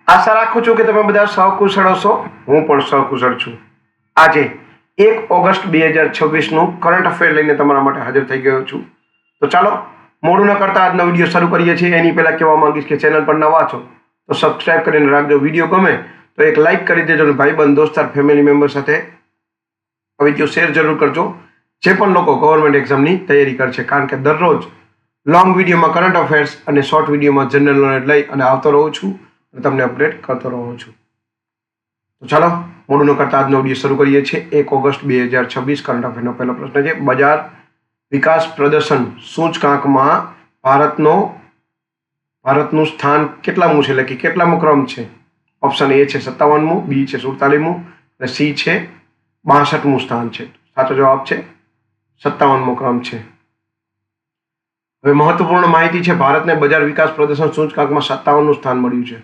આશા રાખું છું કે તમે બધા સહકુશળ હશો. હું પણ સહકુશળ છું. આજે 1 ઓગસ્ટ 2026નું કરંટ અફેર લઈને તમારા માટે હાજર થઈ ગયો છું. તો ચાલો મોડું ન કરતા આજનો વિડીયો શરૂ કરીએ છીએ. એની પહેલા કહેવા માંગીશ કે ચેનલ પર નવા છો તો સબસ્ક્રાઇબ કરીને રાખજો. વિડીયો ગમે તો એક લાઇક કરી દેજો અને ભાઈબંધ દોસ્તાર ફેમિલી મેમ્બર સાથે આ વિડીયો શેર જરૂર કરજો. જે પણ લોકો ગવર્મેન્ટ એક્ઝામની તૈયારી કરશે, કારણ કે દરરોજ લોંગ વિડીયોમાં કરંટ અફેર્સ અને શોર્ટ વિડીયોમાં જનરલ નોલેજ લઈ અને આવતો રહું છું અને તમને અપડેટ કરતો રહું છું. તો ચાલો મોડું ન કરતા આજનો વિડીયો શરૂ કરીએ છીએ. 1 ઓગસ્ટ 2026 કરંટ અફેરનો પહેલો પ્રશ્ન છે, બજાર વિકાસ પ્રદર્શન સૂચકાંકમાં ભારતનું સ્થાન કેટલામું છે, એટલે કે કેટલામો ક્રમ છે? ઓપ્શન એ છે 57મું, બી છે 47મું અને સી છે 62મું સ્થાન છે. સાચો જવાબ છે 57મો ક્રમ છે. હવે મહત્વપૂર્ણ માહિતી છે, ભારતને બજાર વિકાસ પ્રદર્શન સૂચકાંકમાં 57મું સ્થાન મળ્યું છે.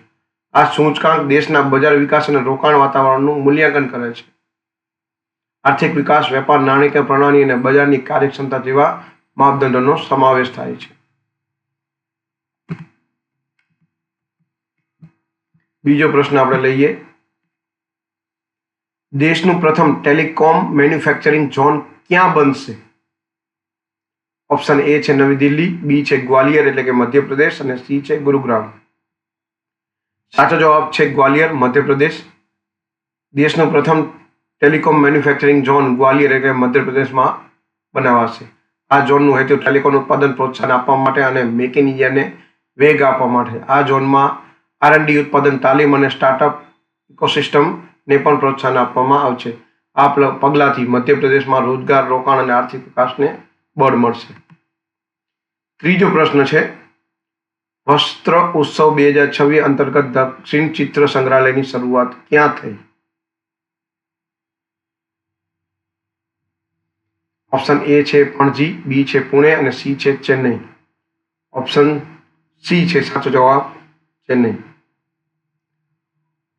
આ સૂચકાંક દેશના બજાર વિકાસ અને રોકાણ વાતાવરણનું મૂલ્યાંકન કરે છે. આર્થિક વિકાસ, વેપાર, નાણાકીય પ્રણાલી અને બજારની કાર્યક્ષમતા જેવા માપદંડોનો સમાવેશ થાય છે. બીજો પ્રશ્ન આપણે લઈએ. દેશનું પ્રથમ ટેલિકોમ મેન્યુફેક્ચરિંગ ઝોન ક્યાં બનશે? ઓપ્શન એ છે નવી દિલ્હી, બી છે ગ્વાલિયર એટલે કે મધ્યપ્રદેશ અને સી છે ગુરુગ્રામ. સાચો જવાબ છે ગ્વાલિયર, મધ્યપ્રદેશ. દેશનું પ્રથમ ટેલિકોમ મેન્યુફેક્ચરિંગ ઝોન ગ્વાલિયર એટલે મધ્યપ્રદેશમાં બનાવાશે. આ ઝોનનું હેતુ ટેલિકોમ ઉત્પાદન પ્રોત્સાહન આપવા માટે અને મેક ઇન ઇન્ડિયાને વેગ આપવા માટે. આ ઝોનમાં R&D ઉત્પાદન તાલીમ અને સ્ટાર્ટઅપ ઇકોસિસ્ટમને પણ પ્રોત્સાહન આપવામાં આવશે. આ પગલાથી મધ્યપ્રદેશમાં રોજગાર, રોકાણ અને આર્થિક વિકાસને બળ મળશે. ત્રીજો પ્રશ્ન છે, વસ્ત્ર ઉત્સવ 2026 અંતર્ગત દક્ષિણ ચિત્ર સંગ્રહાલયની શરૂઆત ક્યાં થઈ? ઓપ્શન એ છે પણજી, બી છે પુણે અને સી છે ચેન્નઈ. ઓપ્શન સી છે સાચો જવાબ, ચેન્નઈ.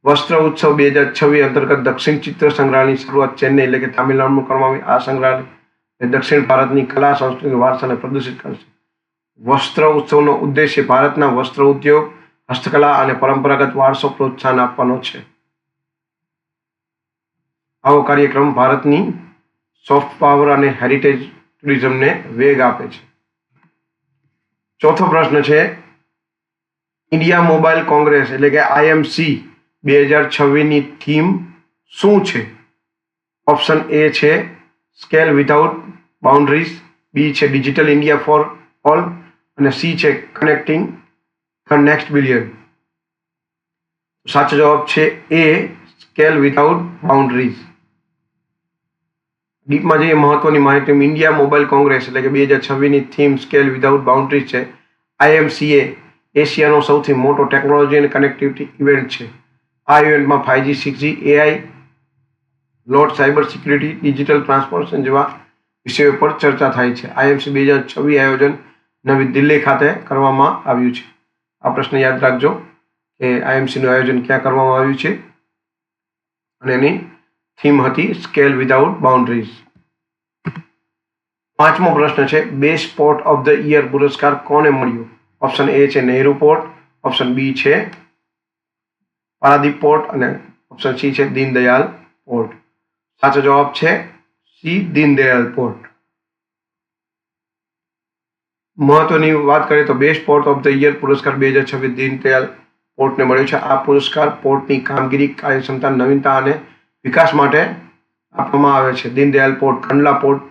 વસ્ત્ર ઉત્સવ 2026 અંતર્ગત દક્ષિણ ચિત્ર સંગ્રહાલયની શરૂઆત ચેન્નઈ એટલે કે તામિલનાડુમાં કરવામાં આવી. આ સંગ્રહાલય દક્ષિણ ભારતની કલા, સંસ્કૃતિ, વારસાને પ્રદર્શિત કરશે. વસ્ત્ર ઉત્સવનો ઉદ્દેશ્ય ભારતના વસ્ત્ર ઉદ્યોગ, હસ્તકલા અને પરંપરાગત વારસો પ્રોત્સાહન આપવાનો છે. આવો કાર્યક્રમ ભારતની સોફ્ટ પાવર અને હેરિટેજ ટુરિઝમને વેગ આપે છે. ચોથો પ્રશ્ન છે, ઇન્ડિયા મોબાઈલ કોંગ્રેસ એટલે કે IMC 2026ની થીમ શું છે? ઓપ્શન એ છે સ્કેલ વિધાઉટ બાઉન્ડ્રીઝ, બી છે ડિજિટલ ઇન્ડિયા ફોર ઓલ અને સી છે કનેક્ટિંગ ધ નેક્સ્ટ બિલિયન. સાચો જવાબ છે એ સ્કેલ વિધાઉટ બાઉન્ડ્રીઝ. ડીપમાં જઈએ મહત્વની માહિતી. ઇન્ડિયા મોબાઈલ કોંગ્રેસ એટલે કે 2026ની થીમ સ્કેલ વિધાઉટ બાઉન્ડ્રીઝ છે. IMCA એશિયાનો સૌથી મોટો ટેકનોલોજી અને કનેક્ટિવિટી ઇવેન્ટ છે. આ ઇવેન્ટમાં 5G, 6G, AI, load, cyber security, digital transformation જેવા વિષયો પર ચર્ચા થાય છે. IMC 2026 આયોજન નવી દિલ્હી ખાતે કરવામાં આવ્યું છે. આ પ્રશ્ન યાદ રાખજો કે IMCનું આયોજન ક્યાં કરવામાં આવ્યું છે અને એની થીમ હતી સ્કેલ વિધાઉટ બાઉન્ડ્રીઝ. પાંચમો પ્રશ્ન છે, best port of the year પુરસ્કાર કોને મળ્યો? ઓપ્શન એ છે નહેરુ પોર્ટ, ઓપ્શન બી છે પારાદીપ પોર્ટ અને ઓપ્શન સી છે દીનદયાલ પોર્ટ. સાચો જવાબ છે સી, દીનદયાલ પોર્ટ. મહત્વની વાત કરીએ તો best port of the year પુરસ્કાર 2026 દીનદયાલ પોર્ટને મળ્યો છે. આ પુરસ્કાર પોર્ટની કામગીરી, કાર્યક્ષમતા, નવીનતા અને વિકાસ માટે આપવામાં આવે છે. દીનદયાલ પોર્ટ, કંડલા પોર્ટ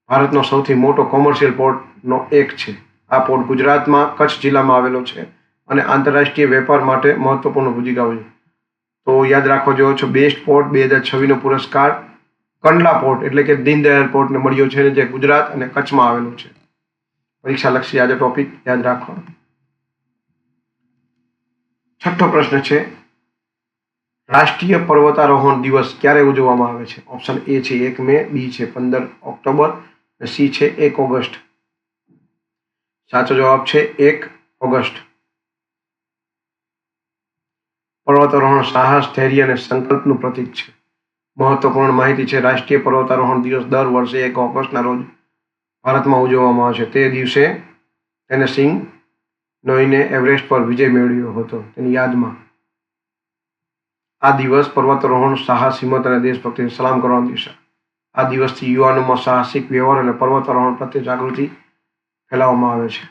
ભારતનો સૌથી મોટો કોમર્શિયલ પોર્ટનો એક છે. આ પોર્ટ ગુજરાતમાં કચ્છ જિલ્લામાં આવેલો છે અને આંતરરાષ્ટ્રીય વેપાર માટે મહત્વપૂર્ણ ભૂમિકા ભજવે છે. તો યાદ રાખવા જેવો છે, બેસ્ટ પોર્ટ 2026નો પુરસ્કાર કંડલા પોર્ટ એટલે કે દીનદયાલ પોર્ટને મળ્યો છે, જે ગુજરાત અને કચ્છમાં આવેલો છે. પરીક્ષા લક્ષી આજે ટોપિક યાદ રાખવા. છઠ્ઠો પ્રશ્ન છે, રાષ્ટ્રીય પર્વતારોહણ દિવસ ક્યારે ઉજવવામાં આવે છે? ઓપ્શન એ છે 1 મે, બી છે 15 ઓક્ટોબર અને સી છે 1 ઓગસ્ટ. સાચો જવાબ છે 1 ઓગસ્ટ. પર્વતારોહણ સાહસ, ધૈર્ય અને સંકલ્પનું પ્રતીક છે. મહત્વપૂર્ણ માહિતી છે, રાષ્ટ્રીય પર્વતારોહણ દિવસ દર વર્ષે 1 ઓગસ્ટના રોજ ભારતમાં ઉજવવામાં આવે છે. તે દિવસે તેને સિંહ નોઈને એવરેસ્ટ પર વિજય મેળવ્યો હતો તેની યાદમાં આ દિવસ પર્વતારોહણ, સાહસ, હિંમત અને દેશભક્તિને સલામ કરવાનો દિવસ છે. આ દિવસથી યુવાનોમાં સાહસિક વ્યવહાર અને પર્વતારોહણ પ્રત્યે જાગૃતિ ફેલાવવામાં આવે છે.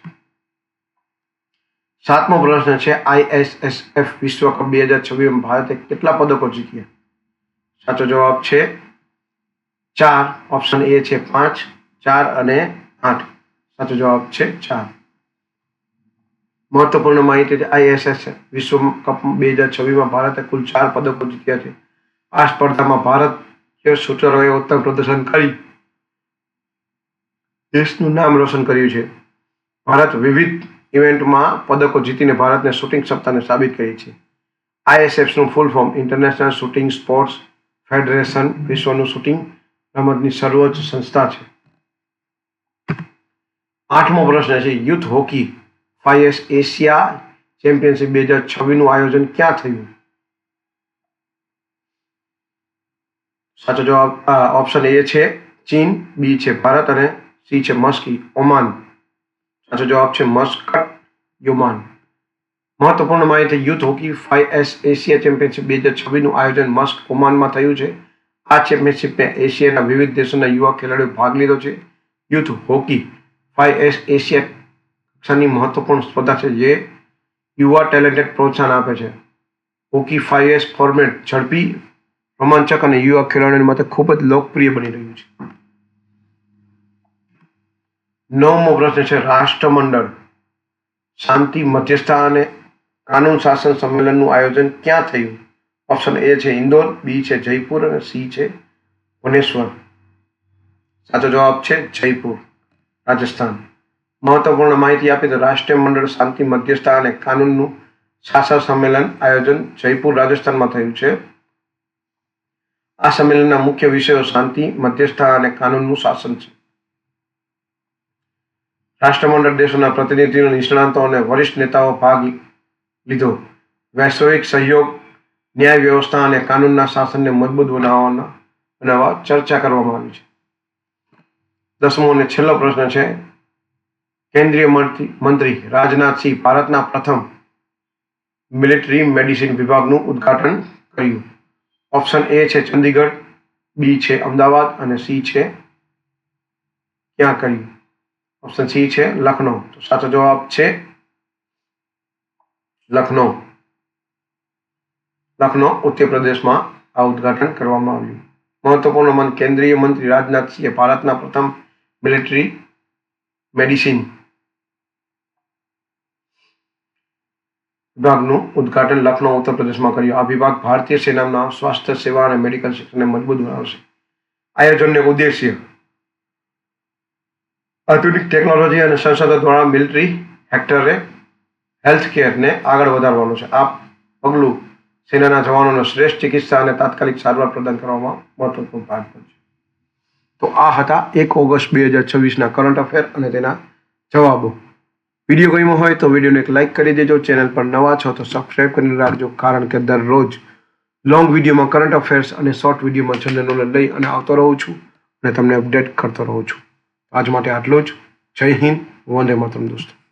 7મો પ્રશ્ન છે ISSF વિશ્વ કપ 2026 ભારતે કેટલા પદકો જીત્યા? સાચો જવાબ છે 4. ઓપ્શન એ છે 5, 4 અને 8. સાચો જવાબ છે 4. મહત્વપૂર્ણ માહિતી છે ISSF વિશ્વ કપ 2026 ભારતે કુલ 4 પદકો જીત્યા છે. આ સ્પર્ધામાં ભારતીય શૂટરોએ ઉત્તમ પ્રદર્શન કરી દેશનું નામ રોશન કર્યું છે. ભારત વિવિધ ઇવેન્ટમાં પદકો જીતીને ભારતને શૂટિંગ સત્તાને સાબિત કરી છે. ISSFનું full form international shooting sports federation વિશ્વનું શૂટિંગ રમતની સર્વોચ્ચ સંસ્થા છે. 8મો પ્રશ્ન છે youth hockey 5S Asia championship 2026નું આયોજન ક્યાં થયું? સાચો જવાબ ઓપ્શન એ છે ચીન, બી છે ભારત અને સી છે મસ્કી, ઓમાન. સાચો જવાબ છે મસ્કટ, યુમાન. મહત્વપૂર્ણ માહિતી youth hockey 5S Asia championship 2026નું આયોજન મસ્ક, ઓમાનમાં થયું છે. આ ચેમ્પિયનશિપમાં એશિયાના વિવિધ દેશોના યુવા ખેલાડીઓએ ભાગ લીધો છે. યુથ હોકી 5S એશિયા કક્ષાની મહત્વપૂર્ણ સ્પર્ધા છે જે યુવા ટેલેન્ટેડ પ્રોત્સાહન આપે છે. હોકી 5S ફોર્મેટ ઝડપી, રોમાંચક અને યુવા ખેલાડીઓ માટે ખૂબ જ લોકપ્રિય બની રહ્યું છે. 9મો પ્રશ્ન છે રાષ્ટ્રમંડળ શાંતિ, મધ્યસ્થતા અને કાનૂન શાસન સંમેલનનું આયોજન ક્યાં થયું? ઓપ્શન એ છે ઇન્દોર, બી છે જયપુર અને સી છે ભુવનેશ્વર. સાચો જવાબ છે જયપુર, રાજસ્થાન. મહત્વપૂર્ણ માહિતી આપી તો રાષ્ટ્રીય મંડળ શાંતિ, મધ્યસ્થતા અને કાનૂનનું શાસન સંમેલન આયોજન જયપુર, રાજસ્થાનમાં થયું છે. આ સંમેલનના મુખ્ય વિષયો શાંતિ, મધ્યસ્થતા અને કાનૂનનું શાસન છે. રાષ્ટ્રમંડળ દેશોના પ્રતિનિધિઓ, નિષ્ણાતો અને વરિષ્ઠ નેતાઓ ભાગ લીધો. વૈશ્વિક સહયોગ, ન્યાય વ્યવસ્થા અને કાનૂનના શાસનને મજબૂત બનાવવા ચર્ચા કરવામાં આવી છે. 10મો અને છેલ્લો પ્રશ્ન છે કેન્દ્રીય મંત્રી રાજનાથસિંહ ભારતના પ્રથમ મિલિટરી મેડિસિન વિભાગનું ઉદ્ઘાટન કર્યું. ઓપ્શન એ છે ચંદીગઢ, બી છે અમદાવાદ અને સી છે ક્યાં કર્યું? ઓપ્શન સી છે લખનઉ. તો સાચો જવાબ છે લખનઉ. લખનઉ, ઉત્તર પ્રદેશમાં આ ઉદ્ઘાટન કરવામાં આવ્યું. મહત્વપૂર્ણ કેન્દ્રીય મંત્રી રાજનાથસિંહે ભારતના પ્રથમ મિલિટરી મેડિસિન વિભાગનું ઉદ્ઘાટન લખનઉ, ઉત્તર પ્રદેશમાં કર્યું. આ વિભાગ ભારતીય સેનાના સ્વાસ્થ્ય સેવા અને મેડિકલ ક્ષેત્રને મજબૂત બનાવશે. આયોજનનો ઉદ્દેશ્ય આધુનિક ટેકનોલોજી અને સંશોધન દ્વારા મિલિટરી હેલ્થકેરને આગળ વધારવાનું છે. આ પગલું સેનાના જવાનોને શ્રેષ્ઠ ચિકિત્સા અને તાત્કાલિક સારવાર પ્રદાન કરવામાં મહત્વપૂર્ણ ભાગ બનશે. તો આ હતા 1 ઓગસ્ટ 2026ના કરંટ અફેર અને તેના જવાબો. વિડીયો ગમ્યો હોય તો વિડીયોને એક લાઇક કરી દેજો. ચેનલ પર નવા છો તો સબસ્ક્રાઇબ કરીને રાખજો, કારણ કે દરરોજ લોંગ વિડીયોમાં કરંટ અફેર્સ અને શોર્ટ વિડીયોમાં જનરલ નોલેજ લઈ અને આવતો રહું છું અને તમને અપડેટ કરતો રહું છું. આજ માટે આટલું જ. જય હિન્દ, વંદે માતરમ દોસ્તો.